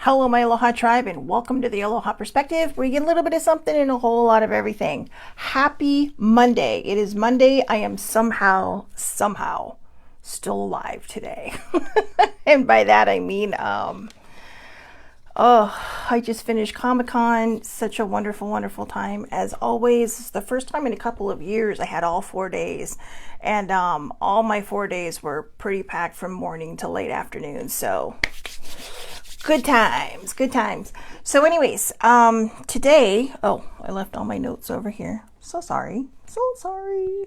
Hello, my Aloha tribe, and welcome to the Aloha Perspective, where you get a little bit of something and a whole lot of everything. Happy Monday. It is Monday. I am somehow still alive today. And by that, I mean, I just finished Comic-Con. Such a wonderful, wonderful time. As always, it's the first time in a couple of years I had all 4 days. And all my 4 days were pretty packed from morning to late afternoon. So good times, good times. So anyways, today, I left all my notes over here. So sorry. So sorry.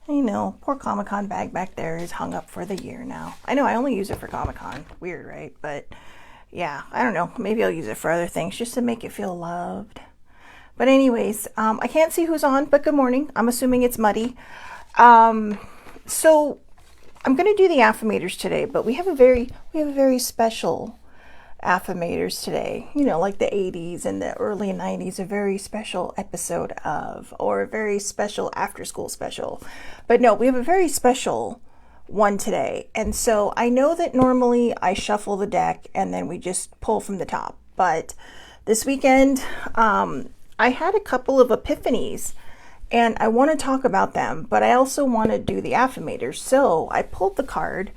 I know, poor Comic-Con bag back there is hung up for the year now. I know I only use it for Comic-Con. Weird, right? But yeah, I don't know. Maybe I'll use it for other things just to make it feel loved. But anyways, I can't see who's on, but good morning. I'm assuming it's Muddy. So I'm going to do the affirmators today, but we have a very special affirmators today. You know, like the 80s and the early 90s, a very special episode of, or a very special after school special. But no, we have a very special one today. And so I know that normally I shuffle the deck and then we just pull from the top. But this weekend, I had a couple of epiphanies and I want to talk about them, but I also want to do the affirmators. So I pulled the card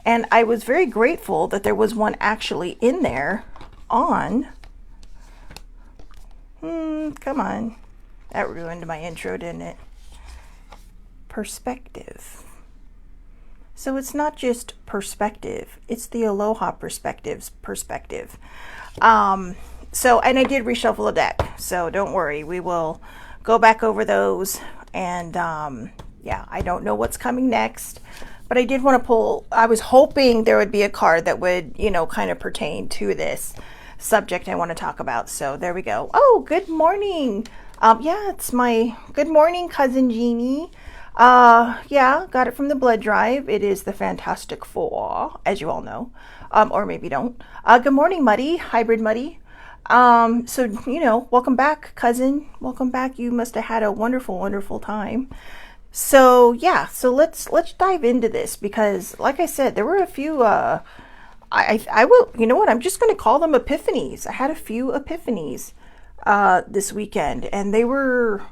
and I was very grateful that there was one actually in there on, come on, that ruined my intro, didn't it? Perspective. So it's not just perspective, it's the Aloha Perspective's perspective. And I did reshuffle the deck, so don't worry, we will go back over those. And yeah, I don't know what's coming next, but I did want to pull, I was hoping there would be a card that would, kind of pertain to this subject I want to talk about. So there we go. Oh, good morning. Yeah, it's my good morning, Cousin Jeannie. Yeah, got it from the blood drive. It is the Fantastic Four, as you all know, or maybe don't. Good morning, Muddy, Hybrid Muddy. So, welcome back, cousin. Welcome back. You must have had a wonderful, wonderful time. So yeah, so let's dive into this because, like I said, there were a few. I will. You know what? I'm just going to call them epiphanies. I had a few epiphanies this weekend, and they were,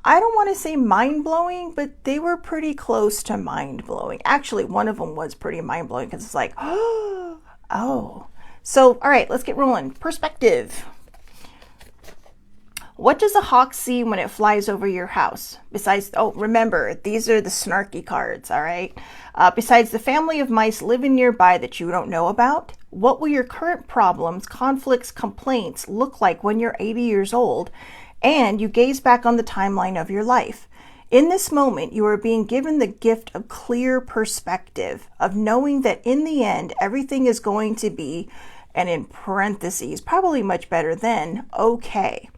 I don't want to say mind-blowing, but they were pretty close to mind-blowing. Actually, one of them was pretty mind-blowing because it's like, oh. So, all right, let's get rolling. Perspective. What does a hawk see when it flies over your house? Besides, remember, these are the snarky cards, all right? Besides the family of mice living nearby that you don't know about, what will your current problems, conflicts, complaints look like when you're 80 years old and you gaze back on the timeline of your life? In this moment, you are being given the gift of clear perspective, of knowing that in the end, everything is going to be, and in parentheses, probably much better than, okay.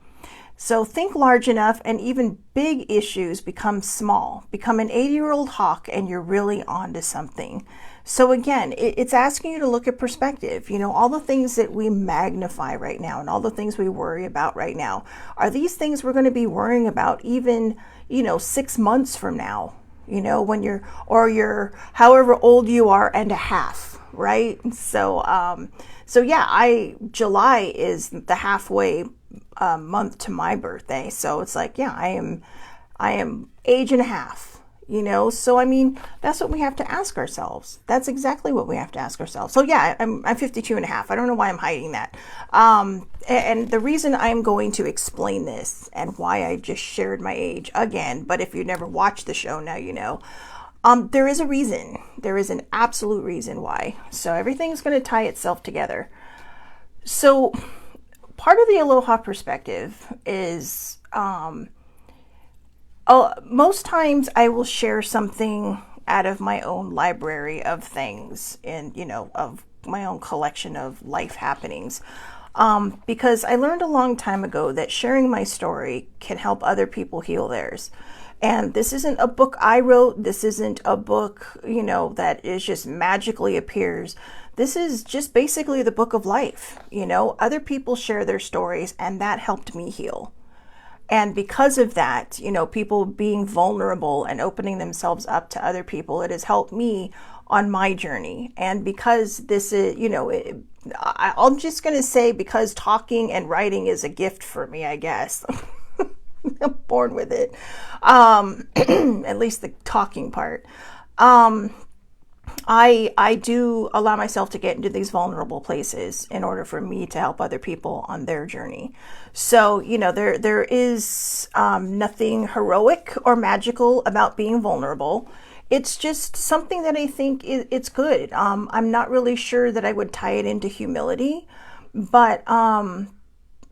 So think large enough and even big issues become small. Become an 80-year-old hawk and you're really onto something. So again, it's asking you to look at perspective. All the things that we magnify right now and all the things we worry about right now, are these things we're going to be worrying about even, 6 months from now, when you're however old you are and a half, right? So yeah, July is the halfway month to my birthday. So it's like, yeah, I am age and a half, so I mean, that's what we have to ask ourselves. That's exactly what we have to ask ourselves. So yeah, I'm 52 and a half. I don't know why I'm hiding that. And the reason I'm going to explain this and why I just shared my age again, but if you never watched the show, now you know, there is a reason. There is an absolute reason why. So everything's going to tie itself together. So part of the Aloha Perspective is, most times I will share something out of my own library of things and, of my own collection of life happenings. Because I learned a long time ago that sharing my story can help other people heal theirs. And this isn't a book I wrote. This isn't a book, that is just magically appears. This is just basically the book of life. Other people share their stories and that helped me heal. And because of that, people being vulnerable and opening themselves up to other people, it has helped me on my journey. And because this is, I'm just going to say, because talking and writing is a gift for me, I guess. I'm born with it. At least the talking part. I do allow myself to get into these vulnerable places in order for me to help other people on their journey. So, there is nothing heroic or magical about being vulnerable. It's just something that I think it's good. I'm not really sure that I would tie it into humility, but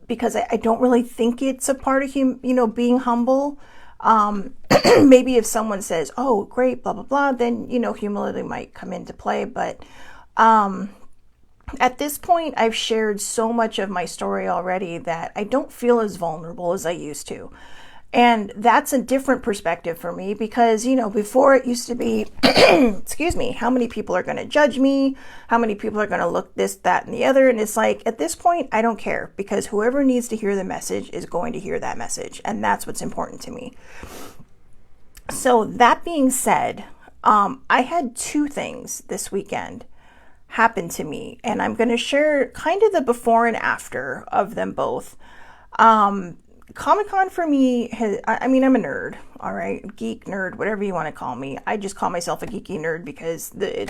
because I don't really think it's a part of being humble. Maybe if someone says, "Oh, great, blah blah blah," then humility might come into play. But at this point, I've shared so much of my story already that I don't feel as vulnerable as I used to. And that's a different perspective for me because, before it used to be, excuse me, how many people are going to judge me? How many people are going to look this, that, and the other? And it's like, at this point, I don't care because whoever needs to hear the message is going to hear that message. And that's what's important to me. So that being said, I had two things this weekend happen to me, and I'm going to share kind of the before and after of them both. Comic-Con for me I'm a nerd, all right, geek, nerd, whatever you want to call me. I just call myself a geeky nerd because the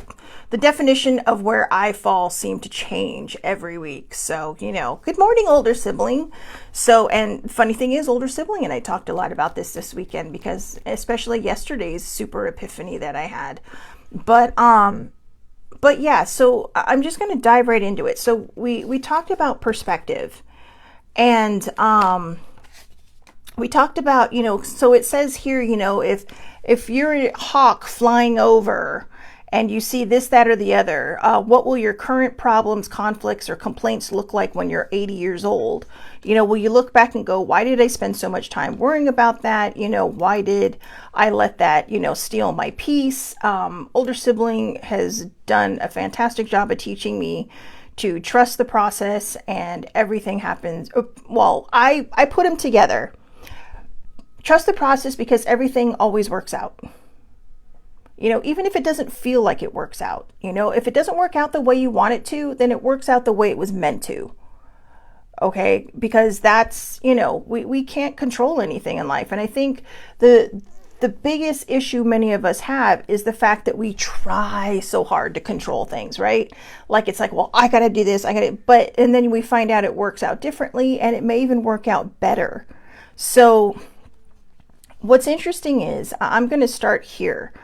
definition of where I fall seemed to change every week. So, good morning, older sibling. So, and funny thing is, older sibling and I talked a lot about this weekend because especially yesterday's super epiphany that I had. But yeah, so I'm just going to dive right into it. So we talked about perspective, and we talked about, so it says here, if you're a hawk flying over and you see this, that, or the other, what will your current problems, conflicts, or complaints look like when you're 80 years old? Will you look back and go, why did I spend so much time worrying about that? Why did I let that, steal my peace? Older sibling has done a fantastic job of teaching me to trust the process, and everything happens. Well, I put them together. Trust the process because everything always works out. Even if it doesn't feel like it works out, if it doesn't work out the way you want it to, then it works out the way it was meant to. Okay. Because that's, we can't control anything in life. And I think the biggest issue many of us have is the fact that we try so hard to control things, right? Like, it's like, well, I got to do this. and then we find out it works out differently, and it may even work out better. So what's interesting is I'm going to start here.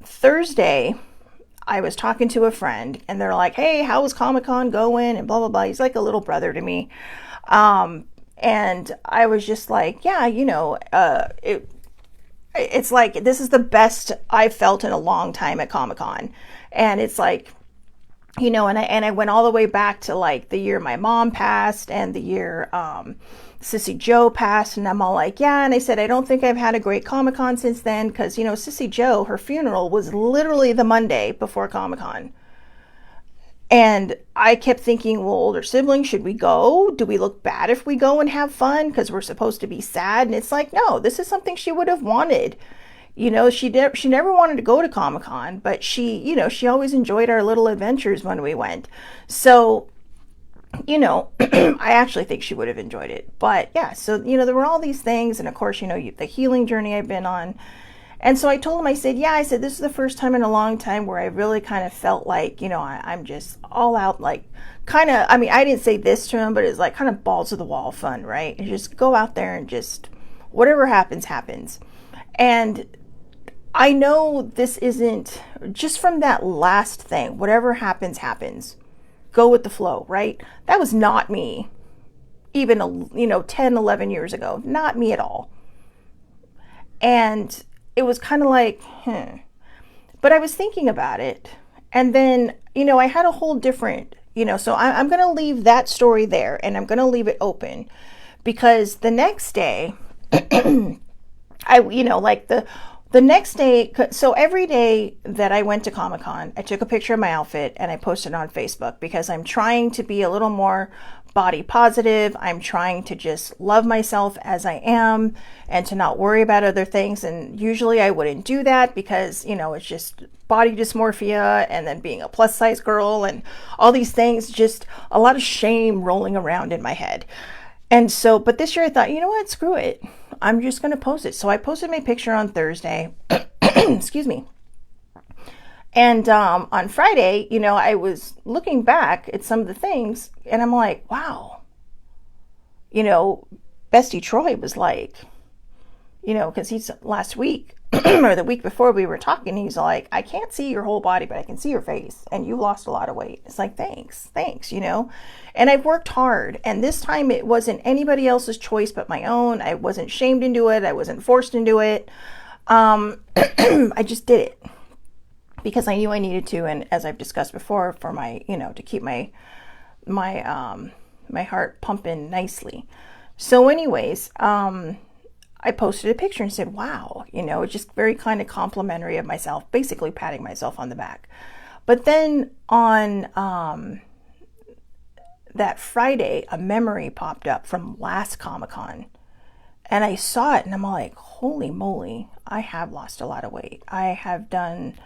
Thursday, I was talking to a friend and they're like, hey, how was Comic-Con going? And blah, blah, blah. He's like a little brother to me. And I was just like, yeah, it's like, this is the best I've felt in a long time at Comic-Con. And it's like, and I went all the way back to like the year my mom passed and the year, Sissy Joe passed, and I'm all like, yeah. And I said, I don't think I've had a great Comic-Con since then because, Sissy Joe, her funeral was literally the Monday before Comic-Con. And I kept thinking, well, older sibling, should we go? Do we look bad if we go and have fun because we're supposed to be sad? And it's like, no, this is something she would have wanted. She never wanted to go to Comic-Con, but she always enjoyed our little adventures when we went. So, I actually think she would have enjoyed it. But yeah, so, there were all these things. And of course, the healing journey I've been on. And so I told him, I said, this is the first time in a long time where I really kind of felt like, I'm just all out, like I didn't say this to him, but it's like kind of balls to the wall fun, right? And just go out there and just whatever happens, happens. And I know this isn't just from that last thing, whatever happens, happens. Go with the flow, right? That was not me even, 10, 11 years ago. Not me at all. And it was kind of like, But I was thinking about it. And then, I had a whole different, so I'm going to leave that story there and I'm going to leave it open because the next day, like the The next day, so every day that I went to Comic-Con, I took a picture of my outfit and I posted it on Facebook because I'm trying to be a little more body positive. I'm trying to just love myself as I am and to not worry about other things. And usually I wouldn't do that because, you know, it's just body dysmorphia and then being a plus size girl and all these things, just a lot of shame rolling around in my head. And so, but this year I thought, you know what, screw it. I'm just going to post it. So I posted my picture on Thursday. Excuse me. And on Friday, you know, I was looking back at some of the things and I'm like, wow. You know, Bestie Troy was like, you know, because he's last week or the week before we were talking, he's like, I can't see your whole body, but I can see your face and you lost a lot of weight. It's like, thanks, you know, and I've worked hard. And this time it wasn't anybody else's choice but my own. I wasn't shamed into it. I wasn't forced into it. I just did it because I knew I needed to. And as I've discussed before, for my, you know, to keep my heart pumping nicely. So anyways, I posted a picture and said, wow, you know, just very kind of complimentary of myself, basically patting myself on the back. But then on that Friday, a memory popped up from last Comic-Con. And I saw it and I'm like, holy moly, I have lost a lot of weight. I have done,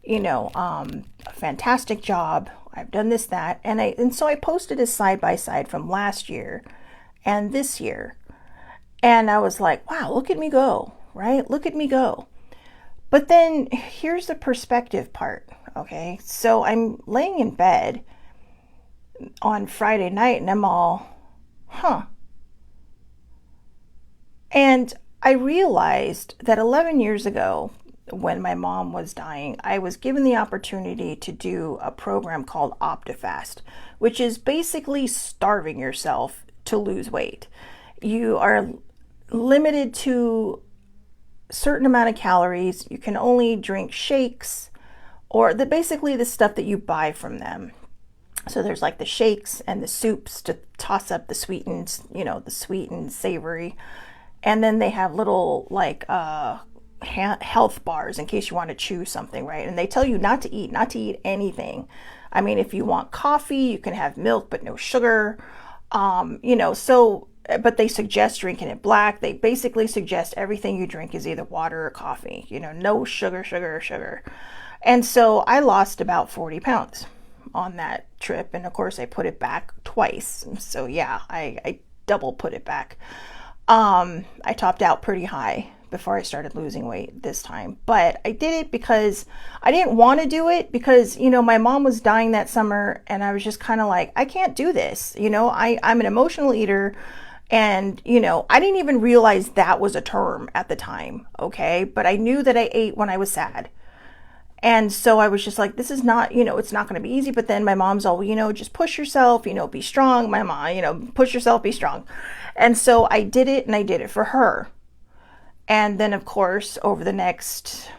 you know, a fantastic job. I've done this, that. And so I posted a side by side from last year and this year. And I was like, wow, look at me go, right? Look at me go. But then here's the perspective part, okay? So I'm laying in bed on Friday night and I'm all, And I realized that 11 years ago, when my mom was dying, I was given the opportunity to do a program called OptiFast, which is basically starving yourself to lose weight. You are limited to a certain amount of calories. You can only drink shakes or basically the stuff that you buy from them. So there's like the shakes and the soups to toss up the sweetened, you know, the sweet and savory. And then they have little like health bars in case you want to chew something, right? And they tell you not to eat anything. I mean, if you want coffee, you can have milk, but no sugar. You know, so, but they suggest drinking it black. They basically suggest everything you drink is either water or coffee, you know, no sugar. And so I lost about 40 pounds on that trip. And of course I put it back twice. So yeah, I double put it back. I topped out pretty high before I started losing weight this time, but I did it because I didn't want to do it because, you know, my mom was dying that summer and I was just kind of like, I can't do this. You know, I'm an emotional eater and, you know, I didn't even realize that was a term at the time. Okay. But I knew that I ate when I was sad. And so I was just like, this is not, you know, it's not going to be easy. But then my mom's all, you know, just push yourself, you know, be strong. My mom, you know, push yourself, be strong. And so I did it and I did it for her. And then, of course, over the next,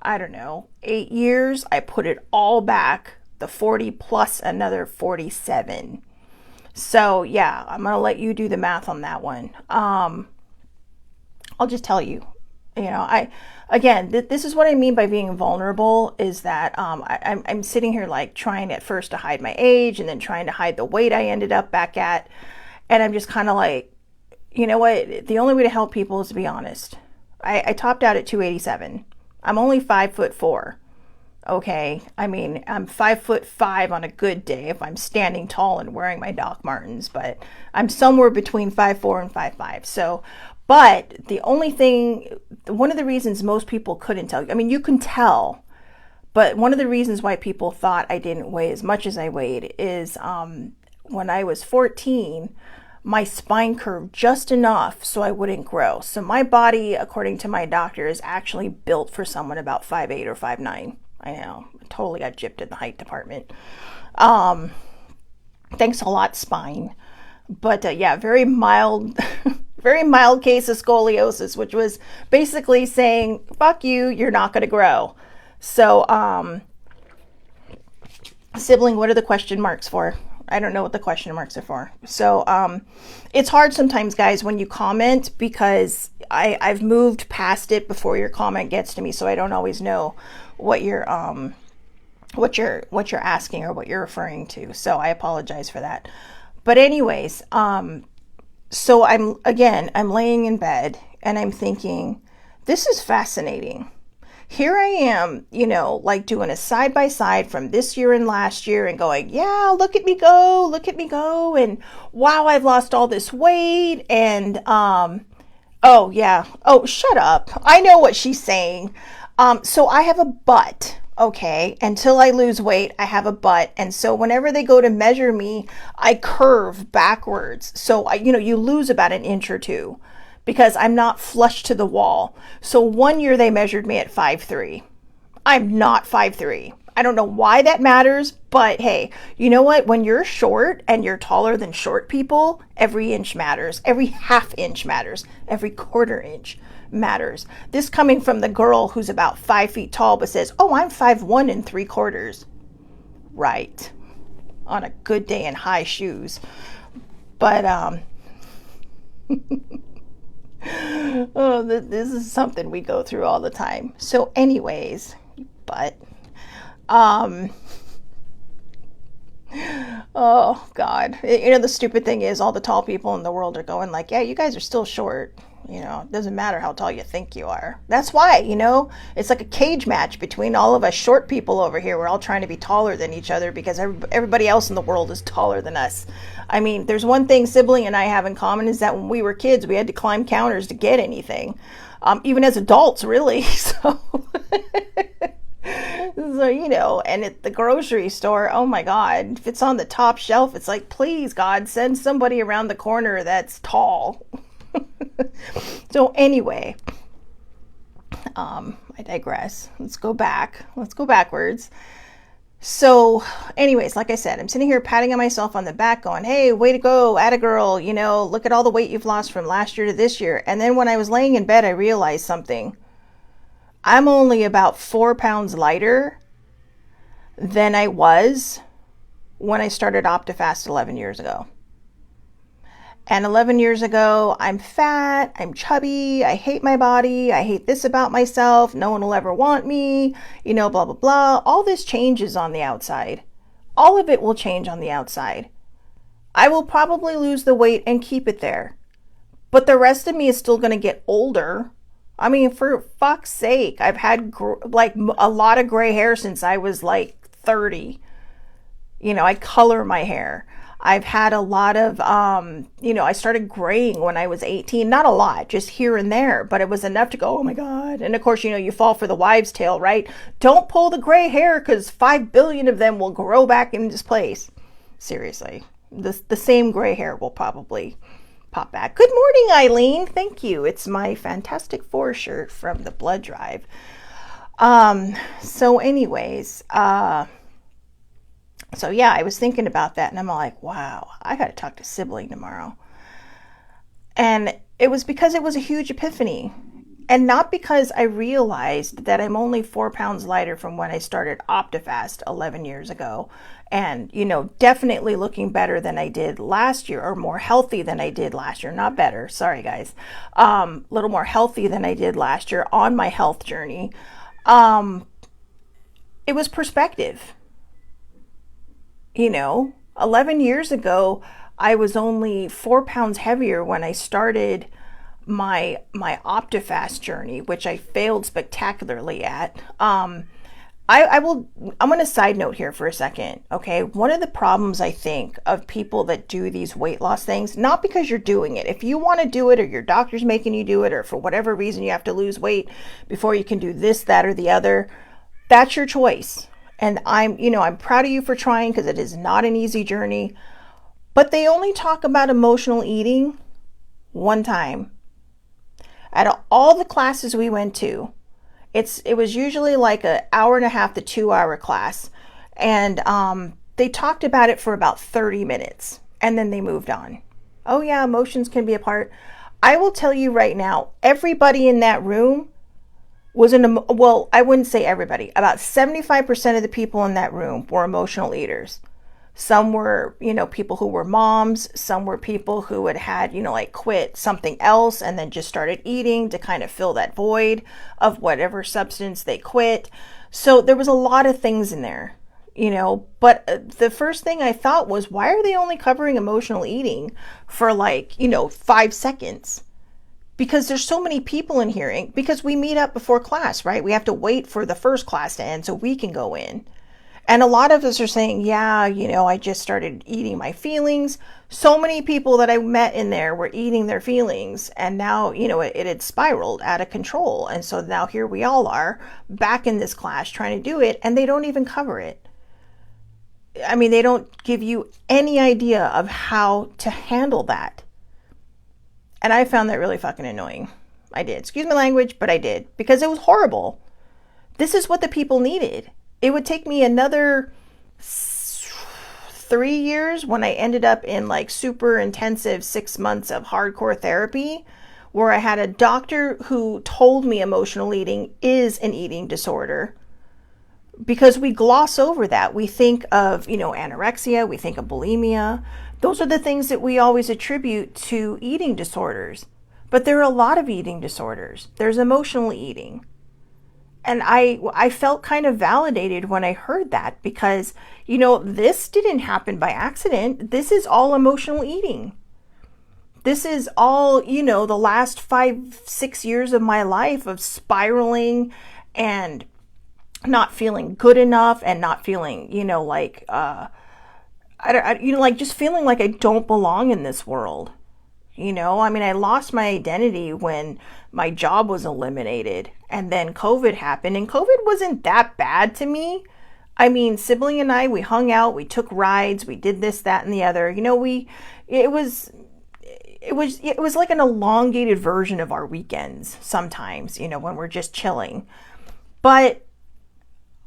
I don't know, 8 years, I put it all back, the 40 plus another 47. So, yeah, I'm going to let you do the math on that one. I'll just tell you, you know, this is what I mean by being vulnerable is that I'm sitting here like trying at first to hide my age and then trying to hide the weight I ended up back at. And I'm just kind of like, you know what? The only way to help people is to be honest. I topped out at 287. I'm only 5'4". Okay. I mean, I'm 5'5" on a good day if I'm standing tall and wearing my Doc Martens, but I'm somewhere between 5'4" and 5'5". So, but the only thing, one of the reasons most people couldn't tell you, I mean, you can tell, but one of the reasons why people thought I didn't weigh as much as I weighed is when I was 14, my spine curved just enough so I wouldn't grow. So my body, according to my doctor, is actually built for someone about 5'8" or 5'9". I know, I totally got gypped in the height department. Thanks a lot, spine. But yeah, very mild, very mild case of scoliosis, which was basically saying, fuck you, you're not going to grow. So, sibling, what are the question marks for? I don't know what the question marks are for. So it's hard sometimes, guys, when you comment, because I've moved past it before your comment gets to me, so I don't always know what you're asking or what you're referring to. So I apologize for that. But anyways, so I'm laying in bed and I'm thinking, this is fascinating. Here I am, like doing a side by side from this year and last year and going, yeah, look at me go. And wow, I've lost all this weight. And, oh yeah. Oh, shut up. I know what she's saying. So I have a butt. Okay. Until I lose weight, I have a butt. And so whenever they go to measure me, I curve backwards. So you lose about an inch or two, because I'm not flush to the wall. So one year they measured me at 5'3". I'm not 5'3". I don't know why that matters, but hey, you know what? When you're short and you're taller than short people, every inch matters. Every half inch matters. Every quarter inch matters. This coming from the girl who's about 5 feet tall but says, oh, I'm 5'1 3/4. Right. On a good day in high shoes. But, oh, this is something we go through all the time. So anyways, but, oh God, the stupid thing is all the tall people in the world are going like, yeah, you guys are still short. It doesn't matter how tall you think you are. That's why, it's like a cage match between all of us short people over here. We're all trying to be taller than each other because everybody else in the world is taller than us. I mean, there's one thing Sibling and I have in common, is that when we were kids, we had to climb counters to get anything. Even as adults, really. So, and at the grocery store, oh my God, if it's on the top shelf, it's like, please God, send somebody around the corner that's tall. So anyway, I digress. Let's go backwards. So anyways, like I said, I'm sitting here patting myself on the back going, hey, way to go, atta girl, look at all the weight you've lost from last year to this year. And then when I was laying in bed, I realized something. I'm only about 4 pounds lighter than I was when I started OptiFast 11 years ago. And 11 years ago, I'm fat, I'm chubby, I hate my body, I hate this about myself, no one will ever want me, blah, blah, blah. All this changes on the outside. All of it will change on the outside. I will probably lose the weight and keep it there. But the rest of me is still going to get older. I mean, for fuck's sake, I've had a lot of gray hair since I was like 30. I color my hair. I've had a lot of, I started graying when I was 18. Not a lot, just here and there, but it was enough to go, oh my God. And of course, you fall for the wives' tale, right? Don't pull the gray hair because 5 billion of them will grow back into place. Seriously, the same gray hair will probably pop back. Good morning, Eileen. Thank you. It's my Fantastic Four shirt from the blood drive. So anyways, so yeah, I was thinking about that and I'm like, wow, I got to talk to Sibling tomorrow. And it was because it was a huge epiphany, and not because I realized that I'm only 4 pounds lighter from when I started OptiFast 11 years ago. And, definitely looking better than I did last year, or more healthy than I did last year. Not better. Sorry, guys. A little more healthy than I did last year on my health journey. It was perspective. 11 years ago, I was only 4 pounds heavier when I started my OptiFast journey, which I failed spectacularly at. I'm going to side note here for a second. Okay. One of the problems I think of people that do these weight loss things, not because you're doing it. If you want to do it, or your doctor's making you do it, or for whatever reason you have to lose weight before you can do this, that, or the other, that's your choice. And I'm proud of you for trying, because it is not an easy journey. But they only talk about emotional eating one time. Out of all the classes we went to, it was usually like an hour and a half to 2 hour class. And they talked about it for about 30 minutes. And then they moved on. Oh yeah, emotions can be a part. I will tell you right now, everybody in that room well, I wouldn't say everybody. About 75% of the people in that room were emotional eaters. Some were, people who were moms. Some were people who had, like quit something else and then just started eating to kind of fill that void of whatever substance they quit. So there was a lot of things in there, but the first thing I thought was, why are they only covering emotional eating for 5 seconds? Because there's so many people in here, because we meet up before class, right? We have to wait for the first class to end so we can go in. And a lot of us are saying, yeah, I just started eating my feelings. So many people that I met in there were eating their feelings. And now, it had spiraled out of control. And so now here we all are back in this class trying to do it. And they don't even cover it. I mean, they don't give you any idea of how to handle that. And I found that really fucking annoying. I did. Excuse my language, but I did. Because it was horrible. This is what the people needed. It would take me another 3 years when I ended up in super intensive 6 months of hardcore therapy, where I had a doctor who told me emotional eating is an eating disorder. Because we gloss over that. We think of, anorexia, we think of bulimia. Those are the things that we always attribute to eating disorders. But there are a lot of eating disorders. There's emotional eating. And I felt kind of validated when I heard that, because, this didn't happen by accident. This is all emotional eating. This is all, the last 5-6 years of my life of spiraling and not feeling good enough and not feeling, just feeling like I don't belong in this world. I lost my identity when my job was eliminated, and then COVID happened, and COVID wasn't that bad to me. Sibling and I, we hung out, we took rides, we did this, that, and the other. It was like an elongated version of our weekends sometimes, when we're just chilling. But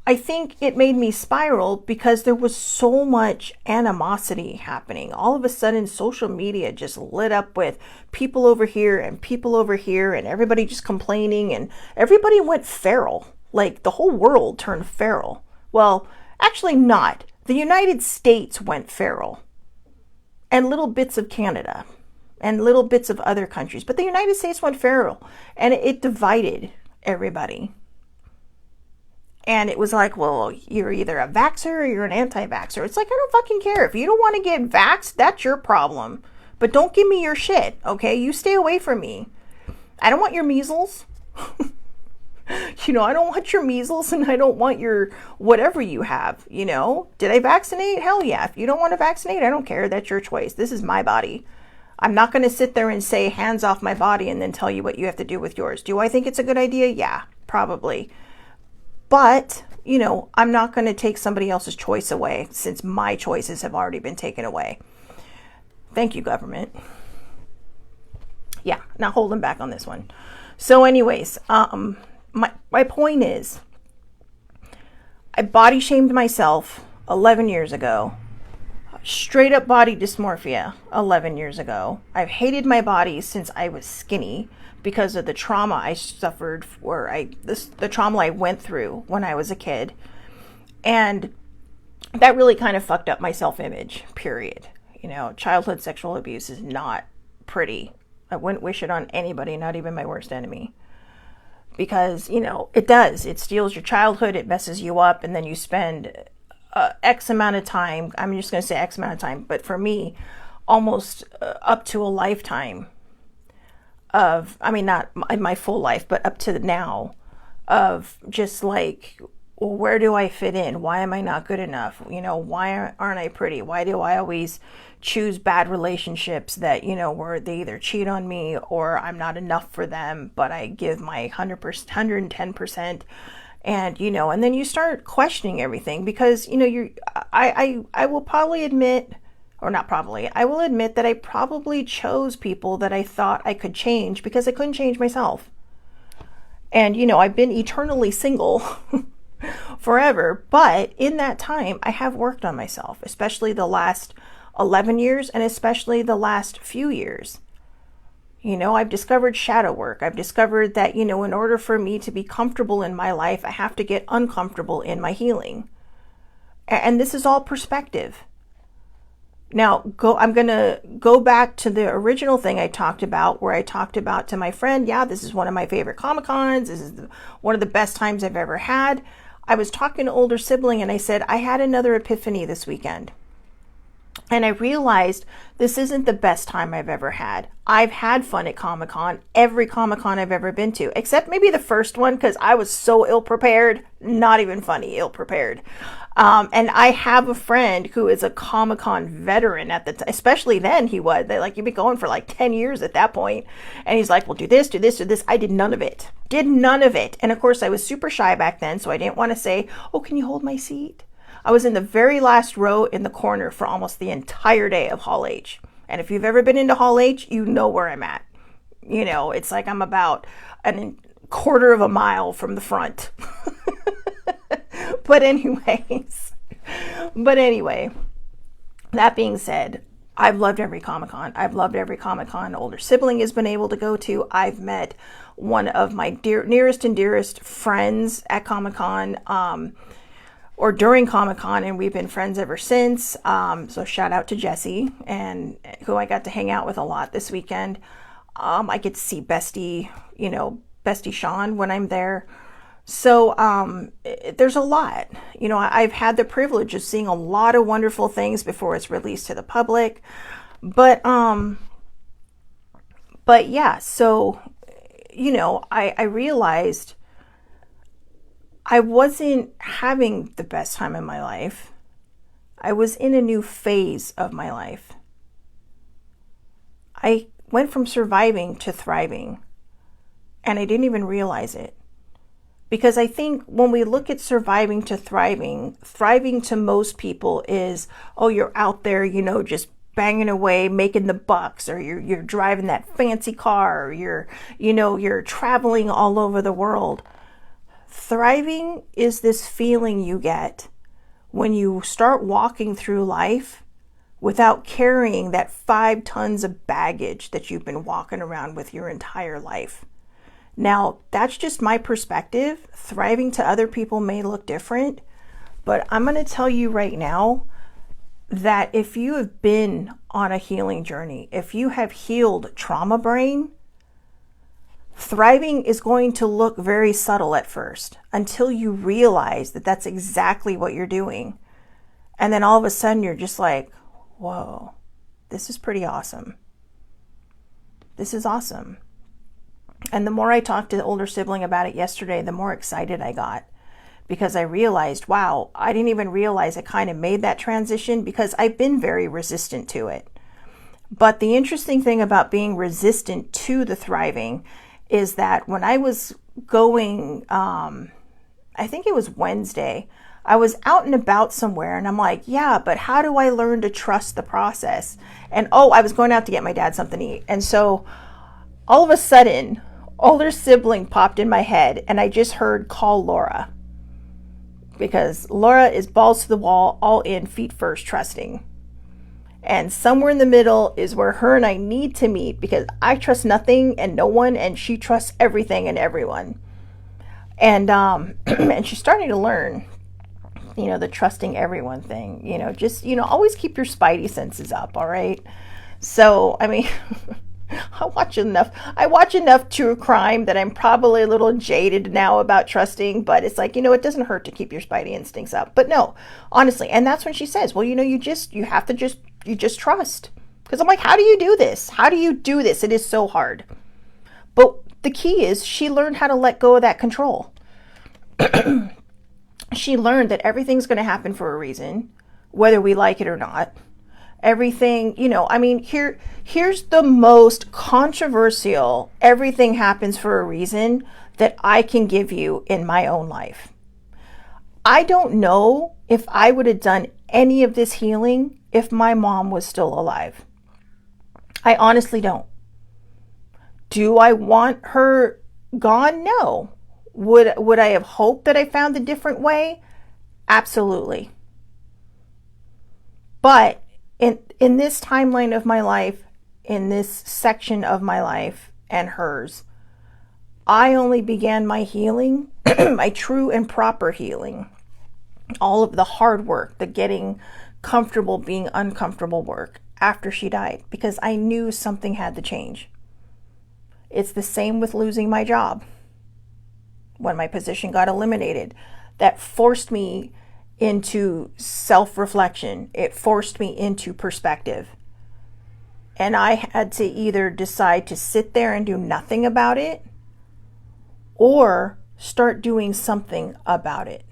I think it made me spiral because there was so much animosity happening. All of a sudden, social media just lit up with people over here and people over here, and everybody just complaining, and everybody went feral. Like the whole world turned feral. Well, actually not. The United States went feral, and little bits of Canada, and little bits of other countries. But the United States went feral, and it divided everybody. And it was like, well, you're either a vaxxer or you're an anti-vaxxer. It's like, I don't fucking care. If you don't want to get vaxxed, that's your problem. But don't give me your shit, okay? You stay away from me. I don't want your measles. I don't want your measles, and I don't want your whatever you have, Did I vaccinate? Hell yeah. If you don't want to vaccinate, I don't care. That's your choice. This is my body. I'm not going to sit there and say, hands off my body, and then tell you what you have to do with yours. Do I think it's a good idea? Yeah, probably. But, I'm not going to take somebody else's choice away, since my choices have already been taken away. Thank you, government. Yeah, not holding back on this one. So anyways, my point is, I body shamed myself 11 years ago. Straight up body dysmorphia 11 years ago. I've hated my body since I was skinny, because of the trauma I suffered, the trauma I went through when I was a kid. And that really kind of fucked up my self-image, period. Childhood sexual abuse is not pretty. I wouldn't wish it on anybody, not even my worst enemy. Because, it does. It steals your childhood, it messes you up, and then you spend X amount of time, I'm just going to say X amount of time, but for me, almost up to a lifetime of, not my full life, but up to now, of just like, well, where do I fit in? Why am I not good enough? Why aren't I pretty? Why do I always choose bad relationships that, where they either cheat on me or I'm not enough for them, but I give my 100%, 110%. And, and then you start questioning everything, because, I will probably admit, or not probably, I will admit that I probably chose people that I thought I could change because I couldn't change myself. And, I've been eternally single forever, but in that time, I have worked on myself, especially the last 11 years and especially the last few years. I've discovered shadow work. I've discovered that, in order for me to be comfortable in my life, I have to get uncomfortable in my healing. And this is all perspective. Now, I'm going to go back to the original thing I talked about, where I talked about to my friend, yeah, this is one of my favorite Comic-Cons. This is one of the best times I've ever had. I was talking to older sibling and I said, I had another epiphany this weekend. And I realized this isn't the best time I've ever had. I've had fun at Comic-Con, every Comic-Con I've ever been to, except maybe the first one because I was so ill-prepared, not even funny, ill-prepared. And I have a friend who is a Comic-Con veteran at the time, especially then he was. You'd be going for like 10 years at that point. And he's like, well, do this, do this, do this. I did none of it. Did none of it. And of course, I was super shy back then, so I didn't want to say, oh, can you hold my seat? I was in the very last row in the corner for almost the entire day of Hall H. And if you've ever been into Hall H, you know where I'm at. You know, it's like I'm about a quarter of a mile from the front. But anyway, that being said, I've loved every Comic-Con. I've loved every Comic-Con an older sibling has been able to go to. I've met one of my nearest and dearest friends at Comic-Con, or during Comic-Con, and we've been friends ever since. So shout out to Jessie, and who I got to hang out with a lot this weekend. I get to see Bestie Sean when I'm there. So there's a lot. I've had the privilege of seeing a lot of wonderful things before it's released to the public. But yeah, so, I realized I wasn't having the best time in my life. I was in a new phase of my life. I went from surviving to thriving, and I didn't even realize it. Because I think when we look at surviving to thriving to most people is, oh, you're out there, just banging away, making the bucks, or you're driving that fancy car, or you're traveling all over the world. Thriving is this feeling you get when you start walking through life without carrying that 5 tons of baggage that you've been walking around with your entire life. Now, that's just my perspective. Thriving to other people may look different, but I'm going to tell you right now that if you have been on a healing journey, if you have healed trauma brain, thriving is going to look very subtle at first until you realize that that's exactly what you're doing. And then all of a sudden you're just like, whoa, this is pretty awesome. This is awesome. And the more I talked to the older sibling about it yesterday, the more excited I got, because I realized, wow, I didn't even realize I kind of made that transition because I've been very resistant to it. But the interesting thing about being resistant to the thriving is that when I was going, I think it was Wednesday, I was out and about somewhere and I'm like, yeah, but how do I learn to trust the process? And I was going out to get my dad something to eat. And so all of a sudden, older sibling popped in my head and I just heard, call Laura. Because Laura is balls to the wall, all in, feet first, trusting. And somewhere in the middle is where her and I need to meet, because I trust nothing and no one, and she trusts everything and everyone. And and she's starting to learn, the trusting everyone thing. Just, always keep your spidey senses up, all right? So, I mean, I watch enough true crime that I'm probably a little jaded now about trusting, but it's like, it doesn't hurt to keep your spidey instincts up. But no, honestly, and that's when she says, well, you just trust. Because I'm like, how do you do this? How do you do this? It is so hard. But the key is she learned how to let go of that control. She learned that everything's going to happen for a reason, whether we like it or not. Everything, here's the most controversial, everything happens for a reason that I can give you in my own life. I don't know if I would have done any of this healing if my mom was still alive. I honestly don't. Do I want her gone? No. Would I have hoped that I found a different way? Absolutely. But in this timeline of my life, in this section of my life and hers, I only began my healing, my true and proper healing, all of the hard work, the getting comfortable being uncomfortable work after she died because I knew something had to change. It's the same with losing my job. When my position got eliminated, that forced me into self-reflection. It forced me into perspective. And I had to either decide to sit there and do nothing about it or start doing something about it.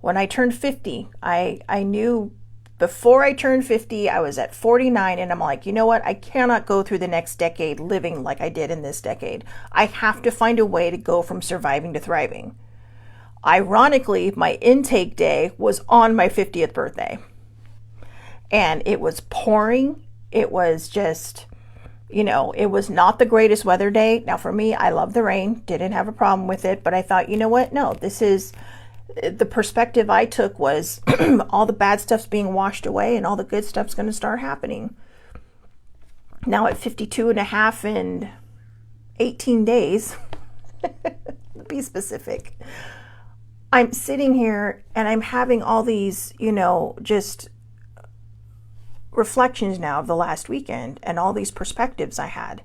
When I turned 50, I knew before I turned 50, I was at 49, and I'm like, you know what? I cannot go through the next decade living like I did in this decade. I have to find a way to go from surviving to thriving. Ironically, my intake day was on my 50th birthday. And it was pouring. It was just, it was not the greatest weather day. Now, for me, I love the rain. Didn't have a problem with it. But I thought, you know what? No, this is... The perspective I took was all the bad stuff's being washed away and all the good stuff's going to start happening. Now at 52 and a half and 18 days, be specific, I'm sitting here and I'm having all these, just reflections now of the last weekend and all these perspectives I had.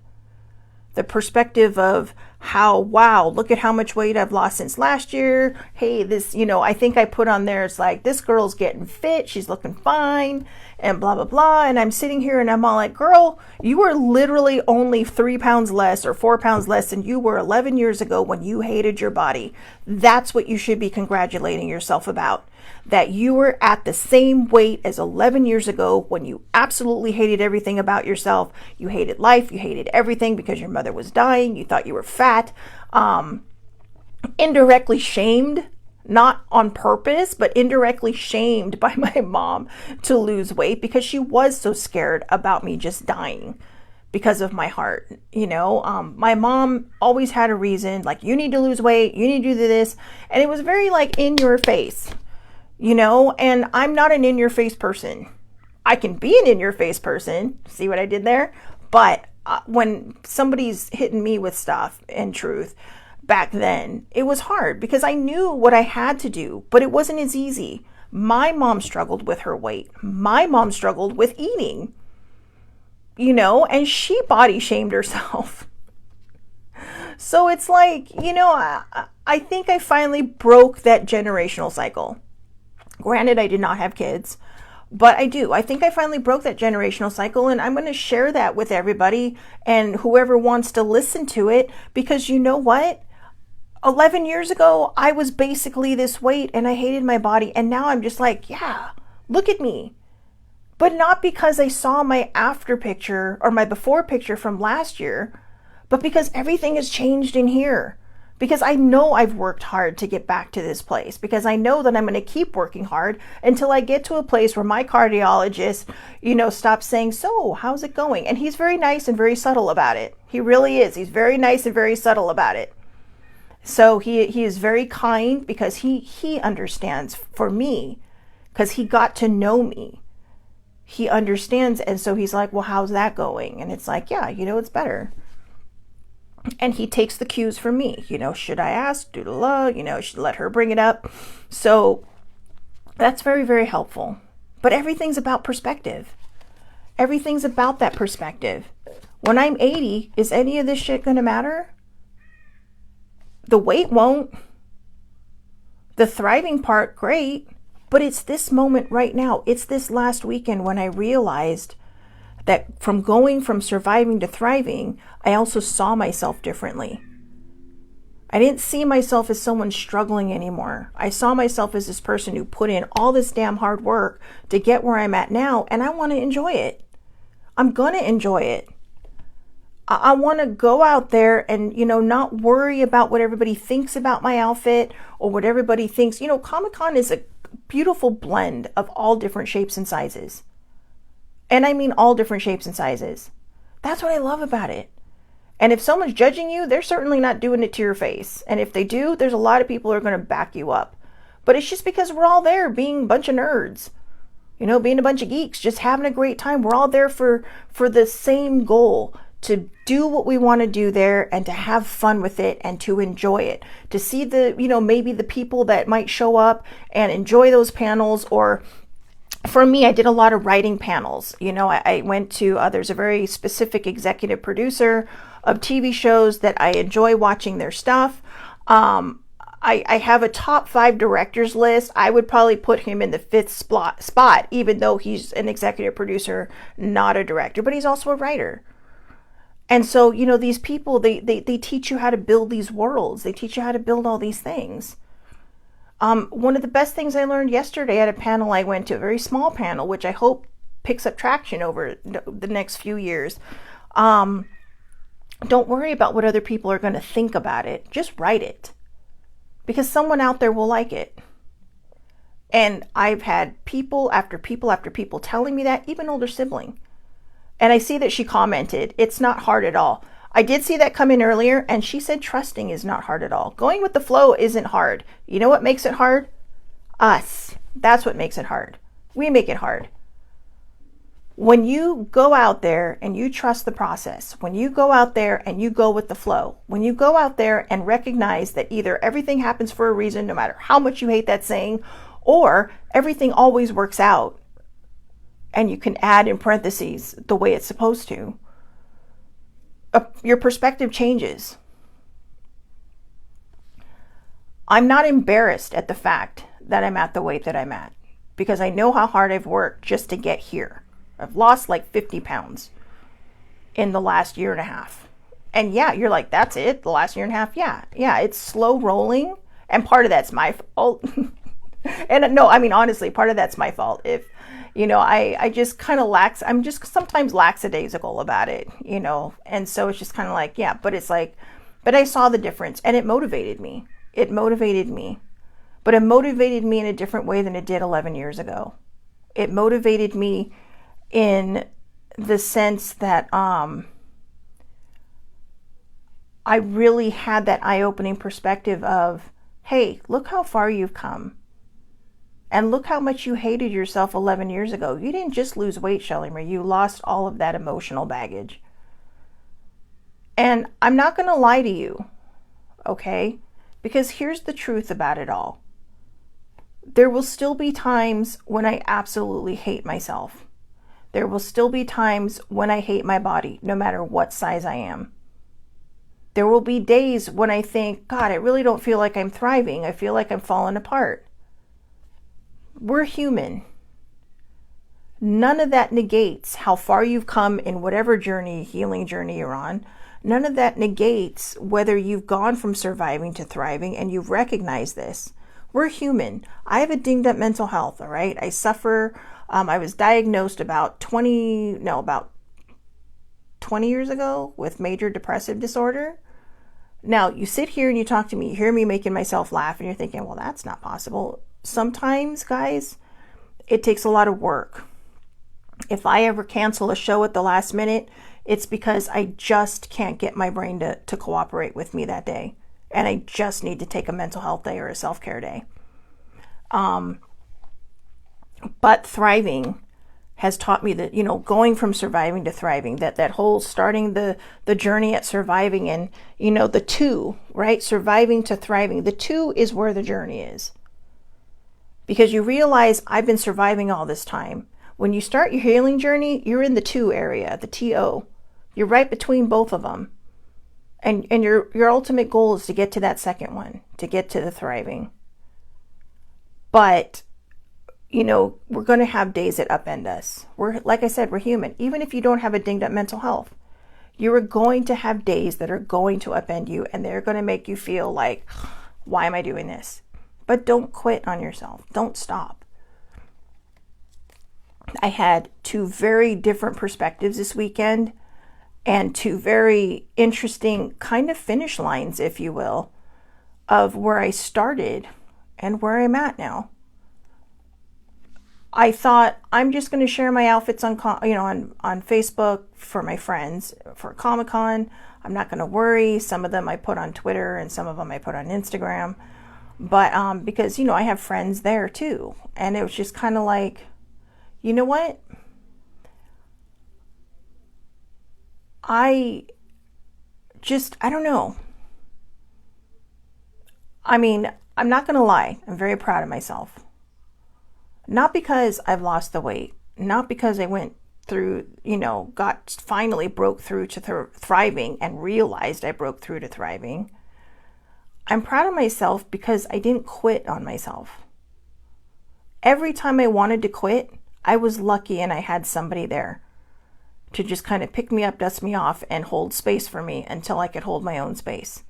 The perspective of how, wow, look at how much weight I've lost since last year. Hey, this, I think I put on there, it's like, this girl's getting fit. She's looking fine and blah, blah, blah. And I'm sitting here and I'm all like, girl, you were literally only 3 pounds less or 4 pounds less than you were 11 years ago when you hated your body. That's what you should be congratulating yourself about. That you were at the same weight as 11 years ago when you absolutely hated everything about yourself. You hated life. You hated everything because your mother was dying. You thought you were fat. Indirectly shamed, not on purpose, but indirectly shamed by my mom to lose weight because she was so scared about me just dying because of my heart. My mom always had a reason, like, you need to lose weight. You need to do this. And it was very like in your face. And I'm not an in-your-face person. I can be an in-your-face person. See what I did there? But when somebody's hitting me with stuff and truth, back then, it was hard because I knew what I had to do, but it wasn't as easy. My mom struggled with her weight. My mom struggled with eating, and she body shamed herself. So it's like, I think I finally broke that generational cycle. Granted, I did not have kids, but I do. I think I finally broke that generational cycle, and I'm going to share that with everybody and whoever wants to listen to it, because you know what? 11 years ago, I was basically this weight and I hated my body. And now I'm just like, yeah, look at me. But not because I saw my after picture or my before picture from last year, but because everything has changed in here. Because I know I've worked hard to get back to this place. Because I know that I'm going to keep working hard until I get to a place where my cardiologist, stops saying, so how's it going? And he's very nice and very subtle about it. He really is. He's very nice and very subtle about it. So he is very kind because he understands for me, because he got to know me. He understands. And so he's like, well, how's that going? And it's like, yeah, it's better. And he takes the cues from me, should I ask, should let her bring it up. So that's very, very helpful. But everything's about perspective. Everything's about that perspective. When I'm 80, is any of this shit going to matter? The weight won't. The thriving part, great. But it's this moment right now. It's this last weekend when I realized that from going from surviving to thriving, I also saw myself differently. I didn't see myself as someone struggling anymore. I saw myself as this person who put in all this damn hard work to get where I'm at now, and I want to enjoy it. I'm going to enjoy it. I want to go out there and, not worry about what everybody thinks about my outfit or what everybody thinks. Comic-Con is a beautiful blend of all different shapes and sizes. And I mean all different shapes and sizes. That's what I love about it. And if someone's judging you, they're certainly not doing it to your face. And if they do, there's a lot of people who are going to back you up. But it's just because we're all there being a bunch of nerds. Being a bunch of geeks, just having a great time. We're all there for the same goal, to do what we want to do there and to have fun with it and to enjoy it. To see the, maybe the people that might show up and enjoy those panels, or For me, I did a lot of writing panels. I went to, there's a very specific executive producer of TV shows that I enjoy watching their stuff. I have a top 5 directors list. I would probably put him in the 5th spot, even though he's an executive producer, not a director, but he's also a writer. And so, these people, they teach you how to build these worlds. They teach you how to build all these things. One of the best things I learned yesterday at a panel I went to, a very small panel, which I hope picks up traction over the next few years. Don't worry about what other people are going to think about it. Just write it. Because someone out there will like it. And I've had people after people after people telling me that, even older sibling. And I see that she commented, it's not hard at all. I did see that come in earlier, and she said trusting is not hard at all. Going with the flow isn't hard. You know what makes it hard? Us. That's what makes it hard. We make it hard. When you go out there and you trust the process, when you go out there and you go with the flow, when you go out there and recognize that either everything happens for a reason, no matter how much you hate that saying, or everything always works out, and you can add in parentheses the way it's supposed to, your perspective changes. I'm not embarrassed at the fact that I'm at the weight that I'm at, because I know how hard I've worked just to get here. I've lost like 50 pounds in the last year and a half. And yeah, you're like, that's it? The last year and a half? Yeah, it's slow rolling. And part of that's my fault. And no, I mean, honestly, part of that's my fault. If, I just kind of I'm just sometimes lackadaisical about it, And so it's just kind of like, yeah, but it's like, but I saw the difference and it motivated me. But it motivated me in a different way than it did 11 years ago. It motivated me in the sense that I really had that eye-opening perspective of, hey, look how far you've come. And look how much you hated yourself 11 years ago. You didn't just lose weight, Shelly Marie. You lost all of that emotional baggage. And I'm not going to lie to you, okay? Because here's the truth about it all. There will still be times when I absolutely hate myself. There will still be times when I hate my body, no matter what size I am. There will be days when I think, God, I really don't feel like I'm thriving. I feel like I'm falling apart. We're human. None of that negates how far you've come in whatever healing journey you're on. None of that negates whether you've gone from surviving to thriving and you've recognized this. We're human. I have a dinged up mental health, all right? I suffer. I was diagnosed about 20 years ago with major depressive disorder. Now, you sit here and you talk to me, you hear me making myself laugh, and you're thinking, well, that's not possible. Sometimes, guys, it takes a lot of work. If I ever cancel a show at the last minute, it's because I just can't get my brain to cooperate with me that day. And I just need to take a mental health day or a self-care day. But thriving has taught me that, going from surviving to thriving, that whole starting the journey at surviving and, the 2, right? Surviving to thriving. The 2 is where the journey is. Because you realize I've been surviving all this time. When you start your healing journey, you're in the 2 area, the TO. You're right between both of them. And your ultimate goal is to get to that second one, to get to the thriving. But we're going to have days that upend us. Like I said, we're human. Even if you don't have a dinged up mental health, you are going to have days that are going to upend you, and they're going to make you feel like, why am I doing this? But don't quit on yourself. Don't stop. I had 2 very different perspectives this weekend, and 2 very interesting kind of finish lines, if you will, of where I started and where I'm at now. I thought I'm just going to share my outfits on Facebook for my friends for Comic-Con. I'm not going to worry. Some of them I put on Twitter and some of them I put on Instagram. But because, I have friends there too. And it was just kind of like, you know what? I don't know. I mean, I'm not going to lie. I'm very proud of myself. Not because I've lost the weight, not because I went through, finally broke through to thriving and realized I broke through to thriving. I'm proud of myself because I didn't quit on myself. Every time I wanted to quit, I was lucky and I had somebody there to just kind of pick me up, dust me off, and hold space for me until I could hold my own space.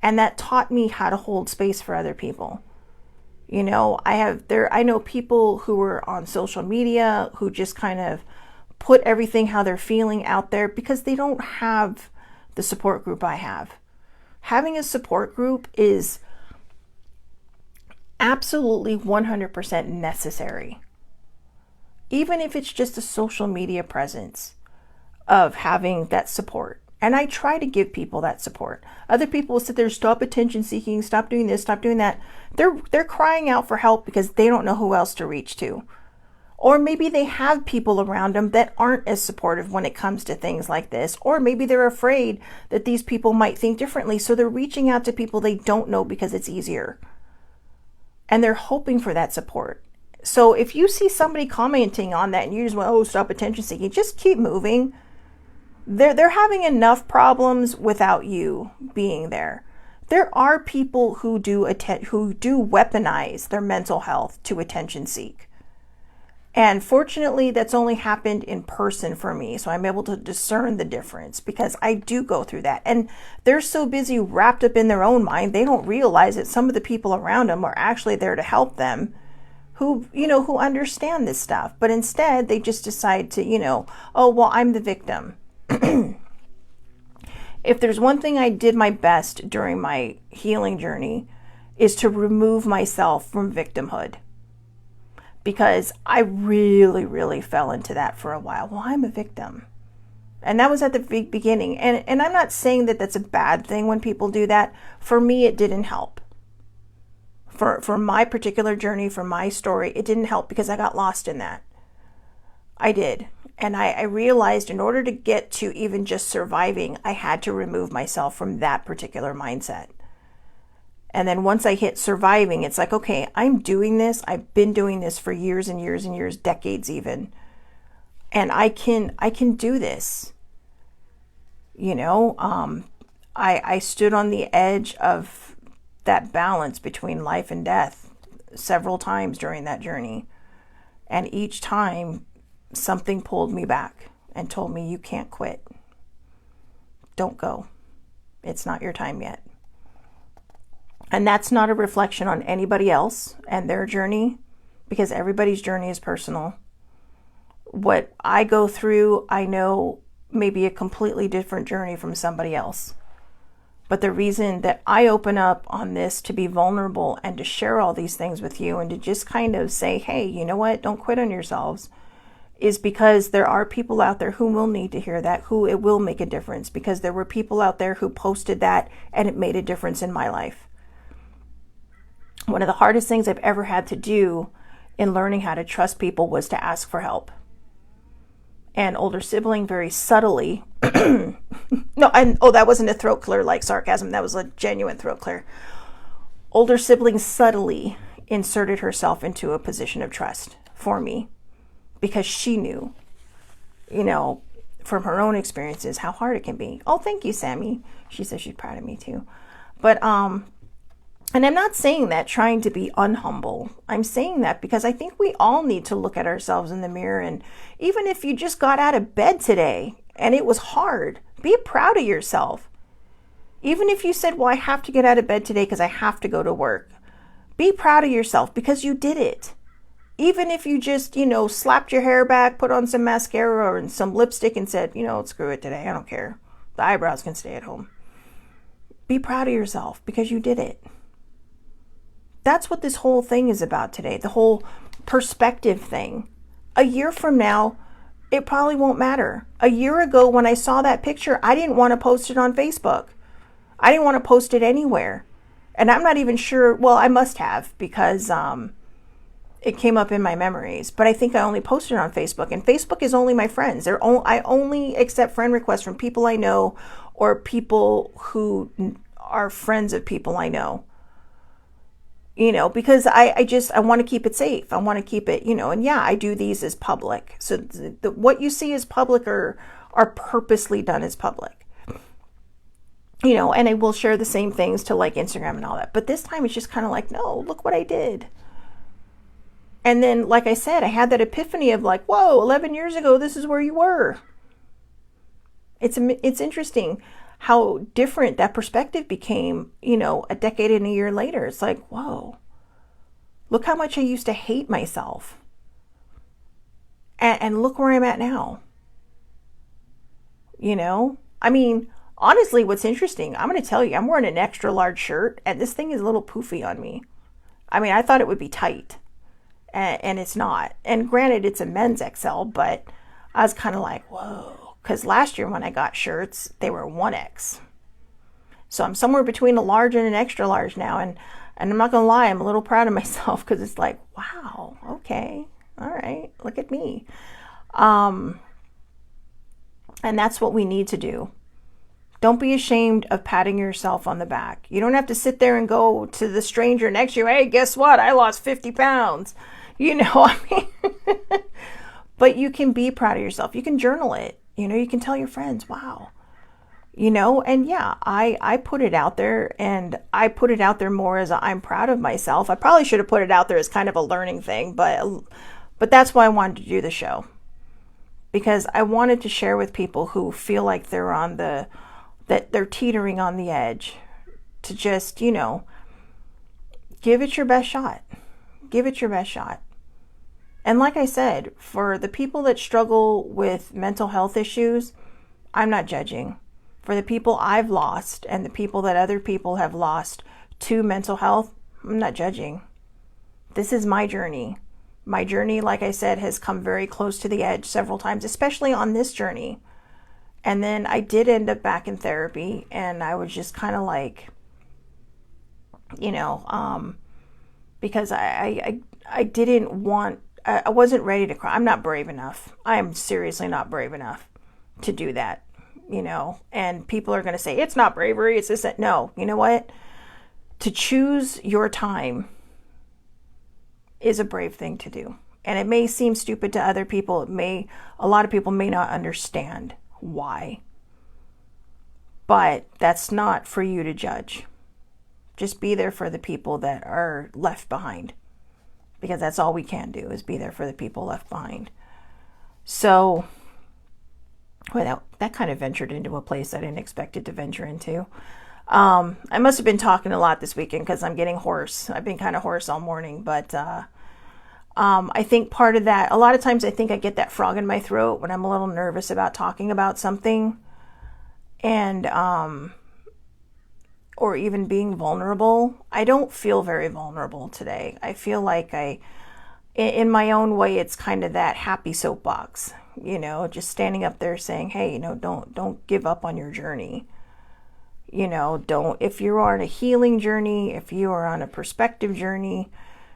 And that taught me how to hold space for other people. I know people who are on social media who just kind of put everything how they're feeling out there because they don't have the support group I have. Having a support group is absolutely 100% necessary. Even if it's just a social media presence of having that support. And I try to give people that support. Other people will sit there, stop attention seeking, stop doing this, stop doing that. They're crying out for help because they don't know who else to reach to. Or maybe they have people around them that aren't as supportive when it comes to things like this. Or maybe they're afraid that these people might think differently. So they're reaching out to people they don't know because it's easier. And they're hoping for that support. So if you see somebody commenting on that and you just went, oh, stop attention seeking, just keep moving. They're having enough problems without you being there. There are people who do weaponize their mental health to attention seek. And fortunately, that's only happened in person for me. So I'm able to discern the difference because I do go through that. And they're so busy wrapped up in their own mind, they don't realize that some of the people around them are actually there to help them who understand this stuff. But instead, they just decide to, oh, well, I'm the victim. If there's one thing I did my best during my healing journey is to remove myself from victimhood. Because I really, really fell into that for a while. Well, I'm a victim. And that was at the beginning. And I'm not saying that that's a bad thing when people do that. For me, it didn't help. For my particular journey, for my story, it didn't help because I got lost in that. I did. And I realized in order to get to even just surviving, I had to remove myself from that particular mindset. And then once I hit surviving, it's like, okay, I'm doing this. I've been doing this for years and years and years, decades even. And I can do this. I stood on the edge of that balance between life and death several times during that journey. And each time something pulled me back and told me, you can't quit. Don't go. It's not your time yet. And that's not a reflection on anybody else and their journey, because everybody's journey is personal. What I go through, I know may be a completely different journey from somebody else. But the reason that I open up on this to be vulnerable and to share all these things with you and to just kind of say, hey, you know what, don't quit on yourselves, is because there are people out there who will need to hear that, who it will make a difference, because there were people out there who posted that and it made a difference in my life. One of the hardest things I've ever had to do in learning how to trust people was to ask for help. An older sibling very subtly, that wasn't a throat clear like sarcasm, that was a genuine throat clear. Older sibling subtly inserted herself into a position of trust for me because she knew, from her own experiences how hard it can be. Oh, thank you, Sammy. She says she's proud of me too. But, and I'm not saying that trying to be unhumble. I'm saying that because I think we all need to look at ourselves in the mirror. And even if you just got out of bed today and it was hard, be proud of yourself. Even if you said, well, I have to get out of bed today because I have to go to work. Be proud of yourself because you did it. Even if you just, slapped your hair back, put on some mascara and some lipstick and said, screw it today. I don't care. The eyebrows can stay at home. Be proud of yourself because you did it. That's what this whole thing is about today. The whole perspective thing. A year from now, it probably won't matter. A year ago when I saw that picture, I didn't want to post it on Facebook. I didn't want to post it anywhere. And I'm not even sure, well, I must have because it came up in my memories. But I think I only posted it on Facebook. And Facebook is only my friends. I only accept friend requests from people I know or people who are friends of people I know. because I want to keep it safe. I want to keep it, and yeah, I do these as public. So what you see as public are purposely done as public, and I will share the same things to like Instagram and all that. But this time it's just kind of like, no, look what I did. And then, like I said, I had that epiphany of like, whoa, 11 years ago, this is where you were. It's interesting how different that perspective became, a decade and a year later. It's like, whoa, look how much I used to hate myself. And look where I'm at now. I mean, honestly, what's interesting, I'm going to tell you, I'm wearing an extra large shirt and this thing is a little poofy on me. I mean, I thought it would be tight and it's not. And granted, it's a men's XL, but I was kind of like, whoa. Because last year when I got shirts, they were 1X. So I'm somewhere between a large and an extra large now. And I'm not going to lie, I'm a little proud of myself because it's like, wow, okay, all right, look at me. And that's what we need to do. Don't be ashamed of patting yourself on the back. You don't have to sit there and go to the stranger next to you, hey, guess what? I lost 50 pounds. I mean, but you can be proud of yourself. You can journal it. You can tell your friends, wow, and yeah, I put it out there, and I put it out there more as I'm proud of myself. I probably should have put it out there as kind of a learning thing, but that's why I wanted to do the show, because I wanted to share with people who feel like they're they're teetering on the edge to just, give it your best shot. Give it your best shot. And like I said, for the people that struggle with mental health issues, I'm not judging. For the people I've lost and the people that other people have lost to mental health, I'm not judging. This is my journey. My journey, like I said, has come very close to the edge several times, especially on this journey. And then I did end up back in therapy, and I was just kind of like, because I didn't want, I wasn't ready to cry. I'm not brave enough. I am seriously not brave enough to do that, and people are going to say, it's not bravery. It's this, that. No, you know what? To choose your time is a brave thing to do. And it may seem stupid to other people. A lot of people may not understand why, but that's not for you to judge. Just be there for the people that are left behind. Because that's all we can do is be there for the people left behind. So, well, that kind of ventured into a place I didn't expect it to venture into. I must have been talking a lot this weekend because I'm getting hoarse. I've been kind of hoarse all morning, but I think part of that, a lot of times I think I get that frog in my throat when I'm a little nervous about talking about something, and or even being vulnerable. I don't feel very vulnerable today. I feel like in my own way, it's kind of that happy soapbox, just standing up there saying, hey, don't give up on your journey. If you're on a healing journey, if you are on a perspective journey,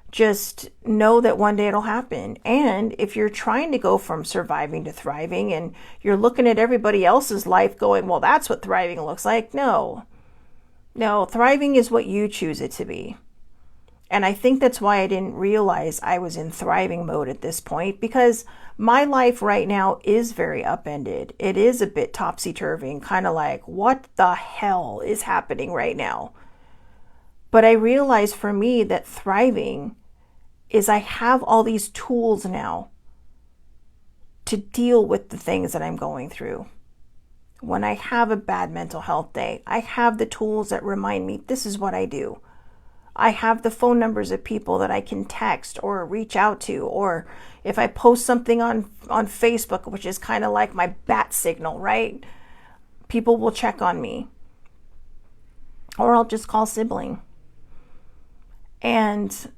just know that one day it'll happen. And if you're trying to go from surviving to thriving and you're looking at everybody else's life going, well, that's what thriving looks like. No, thriving is what you choose it to be. And I think that's why I didn't realize I was in thriving mode at this point, because my life right now is very upended. It is a bit topsy-turvy and kind of like, what the hell is happening right now? But I realized for me that thriving is I have all these tools now to deal with the things that I'm going through. When I have a bad mental health day, I have the tools that remind me this is what I do. I have the phone numbers of people that I can text or reach out to, or if I post something on Facebook, which is kind of like my bat signal, right? People will check on me. Or I'll just call sibling. And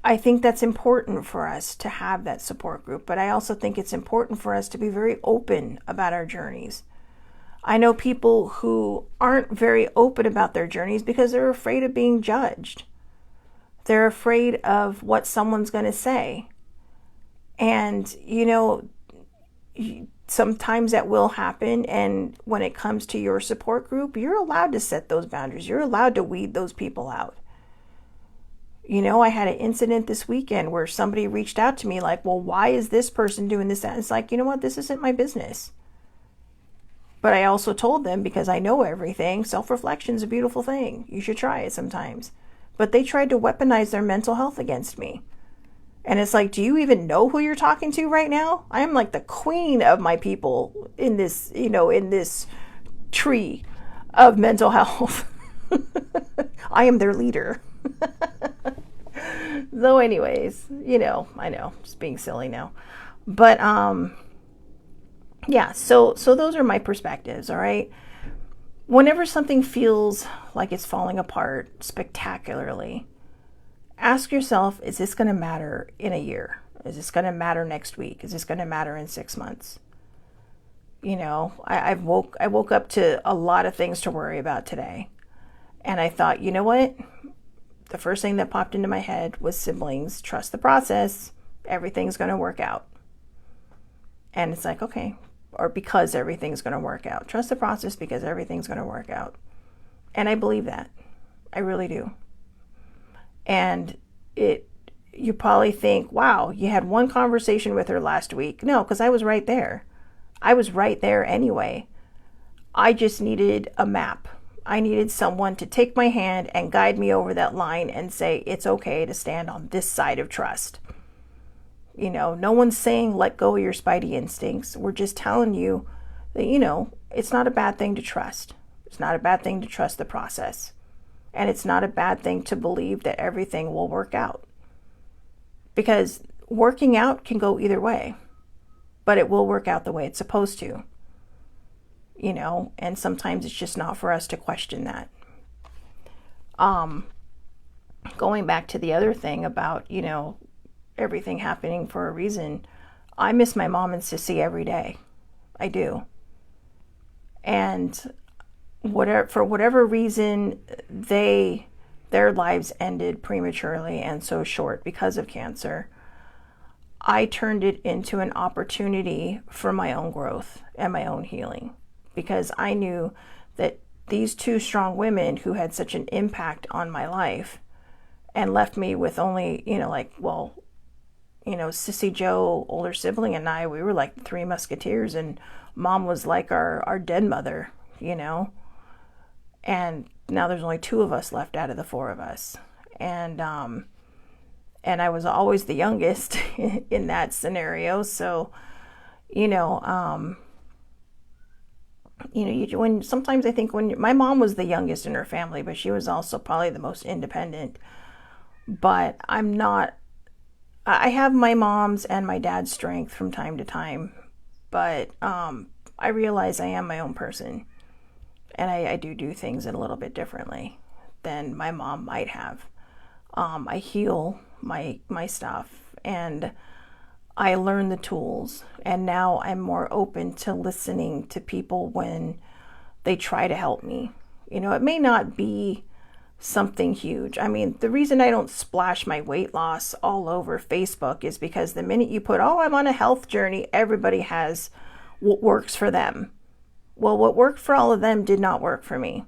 I think that's important for us to have that support group, but I also think it's important for us to be very open about our journeys. I know people who aren't very open about their journeys because they're afraid of being judged. They're afraid of what someone's going to say. And, sometimes that will happen. And when it comes to your support group, you're allowed to set those boundaries. You're allowed to weed those people out. I had an incident this weekend where somebody reached out to me like, well, why is this person doing this? That? It's like, you know what? This isn't my business. But I also told them, because I know everything, self-reflection is a beautiful thing. You should try it sometimes. But they tried to weaponize their mental health against me. And it's like, do you even know who you're talking to right now? I am like the queen of my people in this, in this tree of mental health. I am their leader. So anyways, I know, just being silly now. But yeah, so those are my perspectives, all right? Whenever something feels like it's falling apart spectacularly, ask yourself, is this going to matter in a year? Is this going to matter next week? Is this going to matter in 6 months? I woke up to a lot of things to worry about today. And I thought, you know what? The first thing that popped into my head was siblings. Trust the process. Everything's going to work out. And it's like, okay. Or because everything's going to work out. Trust the process because everything's going to work out. And I believe that. I really do. And you probably think, wow, you had one conversation with her last week. No, because I was right there. I was right there anyway. I just needed a map. I needed someone to take my hand and guide me over that line and say, it's okay to stand on this side of trust. No one's saying let go of your spidey instincts. We're just telling you that, it's not a bad thing to trust. It's not a bad thing to trust the process. And it's not a bad thing to believe that everything will work out. Because working out can go either way. But it will work out the way it's supposed to. And sometimes it's just not for us to question that. Going back to the other thing about, everything happening for a reason, I miss my mom and sissy every day. I do. And for whatever reason, their lives ended prematurely and so short because of cancer. I turned it into an opportunity for my own growth and my own healing, because I knew that these two strong women who had such an impact on my life and left me with only, Sissy Joe, older sibling, and I, we were like the three musketeers, and mom was like our dead mother, and now there's only two of us left out of the four of us. And I was always the youngest in that scenario. So, sometimes I think when my mom was the youngest in her family, but she was also probably the most independent. But I have my mom's and my dad's strength from time to time, but I realize I am my own person, and I do things a little bit differently than my mom might have. I heal my stuff, and I learn the tools, and now I'm more open to listening to people when they try to help me. It may not be something huge. I mean, the reason I don't splash my weight loss all over Facebook is because the minute you put, I'm on a health journey, everybody has what works for them. Well, what worked for all of them did not work for me.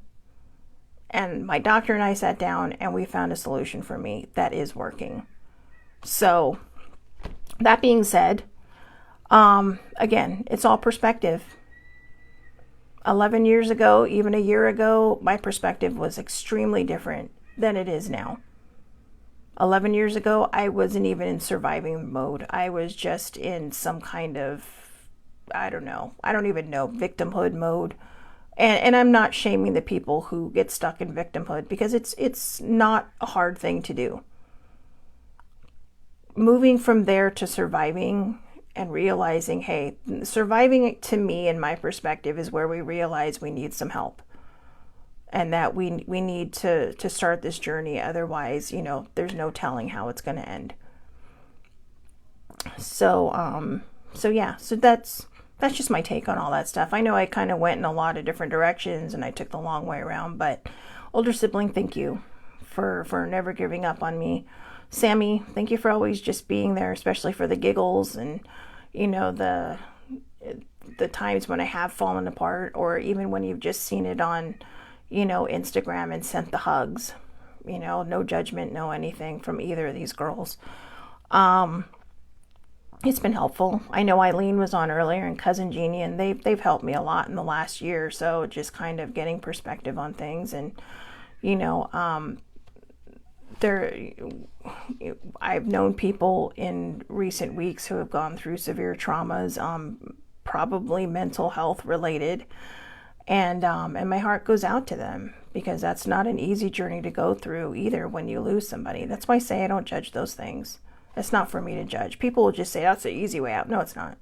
And my doctor and I sat down and we found a solution for me that is working. So that being said, again, it's all perspective. 11 years ago, even a year ago, my perspective was extremely different than it is now. 11 years ago, I wasn't even in surviving mode. I was just in some kind of, I don't even know, victimhood mode. And I'm not shaming the people who get stuck in victimhood, because it's not a hard thing to do. Moving from there to surviving and realizing, hey, surviving to me, in my perspective, is where we realize we need some help. And that we need to start this journey. Otherwise, there's no telling how it's going to end. So that's just my take on all that stuff. I know I kind of went in a lot of different directions and I took the long way around, but older sibling, thank you for never giving up on me. Sammy, thank you for always just being there, especially for the giggles and, the times when I have fallen apart, or even when you've just seen it on, Instagram and sent the hugs. you know, no judgment, no anything from either of these girls. It's been helpful. I know Eileen was on earlier and Cousin Jeannie, and they've helped me a lot in the last year or so, just kind of getting perspective on things. And, you know, I've known people in recent weeks who have gone through severe traumas, probably mental health related. And my heart goes out to them, because that's not an easy journey to go through either when you lose somebody. That's why I say I don't judge those things. It's not for me to judge. People will just say that's the easy way out. No, it's not.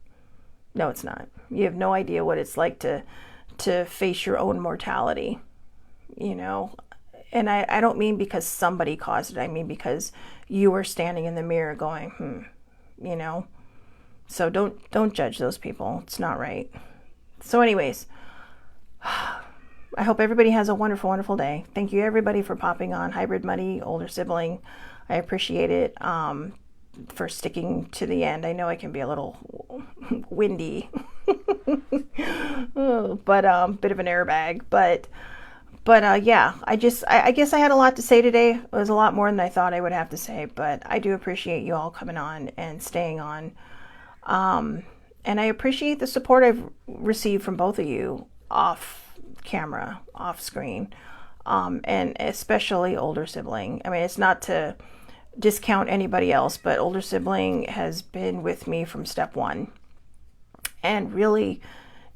No, it's not. You have no idea what it's like to face your own mortality, you know. And I don't mean because somebody caused it. I mean because you were standing in the mirror going, you know. So don't judge those people. It's not right. So anyways, I hope everybody has a wonderful, wonderful day. Thank you everybody for popping on. Hybrid Muddy, older sibling. I appreciate it. For sticking to the end. I know I can be a little windy, but bit of an airbag. But yeah, I guess I had a lot to say today. It was a lot more than I thought I would have to say, but I do appreciate you all coming on and staying on. And I appreciate the support I've received from both of you off camera, off screen, and especially older sibling. I mean, it's not to discount anybody else, but older sibling has been with me from step one. And really,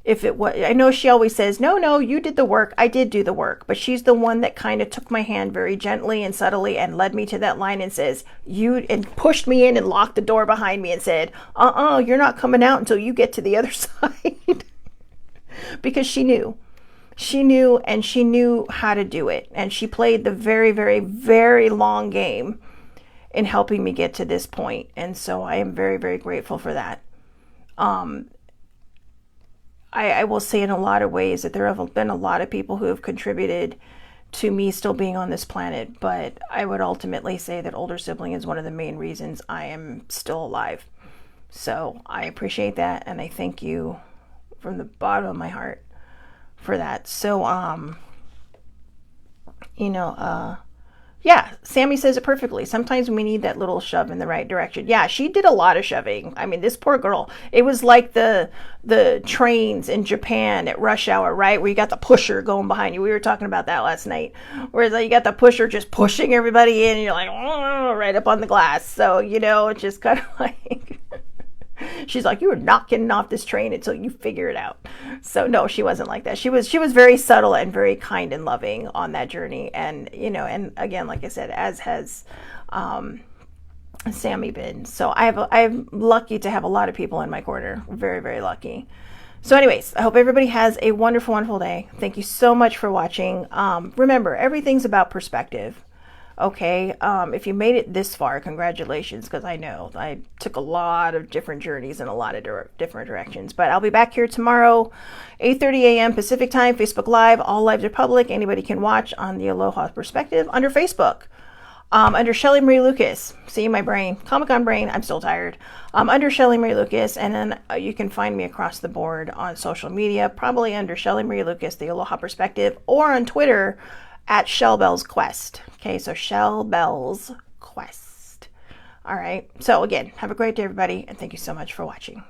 if it was, I know she always says, no, you did the work. I did do the work, but she's the one that kind of took my hand very gently and subtly and led me to that line and says, and pushed me in and locked the door behind me and said, you're not coming out until you get to the other side. Because she knew, and she knew how to do it. And she played the very, very, very long game in helping me get to this point. And so I am very, very grateful for that. I will say in a lot of ways that there have been a lot of people who have contributed to me still being on this planet, but I would ultimately say that older sibling is one of the main reasons I am still alive. So I appreciate that, and I thank you from the bottom of my heart for that. So, yeah, Sammy says it perfectly. Sometimes we need that little shove in the right direction. Yeah, she did a lot of shoving. I mean, this poor girl. It was like the trains in Japan at rush hour, right? Where you got the pusher going behind you. We were talking about that last night. Where you got the pusher just pushing everybody in, and you're like, oh, right up on the glass. So, it's just kind of like... She's like, you are not getting off this train until you figure it out. So no, she wasn't like that. She was very subtle and very kind and loving on that journey. And, and again, like I said, as has Sammy been. So I'm lucky to have a lot of people in my corner. Very, very lucky. So anyways, I hope everybody has a wonderful, wonderful day. Thank you so much for watching. Remember, everything's about perspective. Okay, if you made it this far, congratulations, because I know I took a lot of different journeys in a lot of different directions. But I'll be back here tomorrow, 8:30 a.m. Pacific time, Facebook Live. All lives are public. Anybody can watch on the Aloha Perspective under Facebook. Under Shelly Marie Lucas. See my brain. Comic-Con brain. I'm still tired. Under Shelly Marie Lucas. And then you can find me across the board on social media, probably under Shelly Marie Lucas, the Aloha Perspective, or on Twitter at Shellbell's Quest. Okay, so Shellbell's Quest. All right. So again, have a great day, everybody, and thank you so much for watching.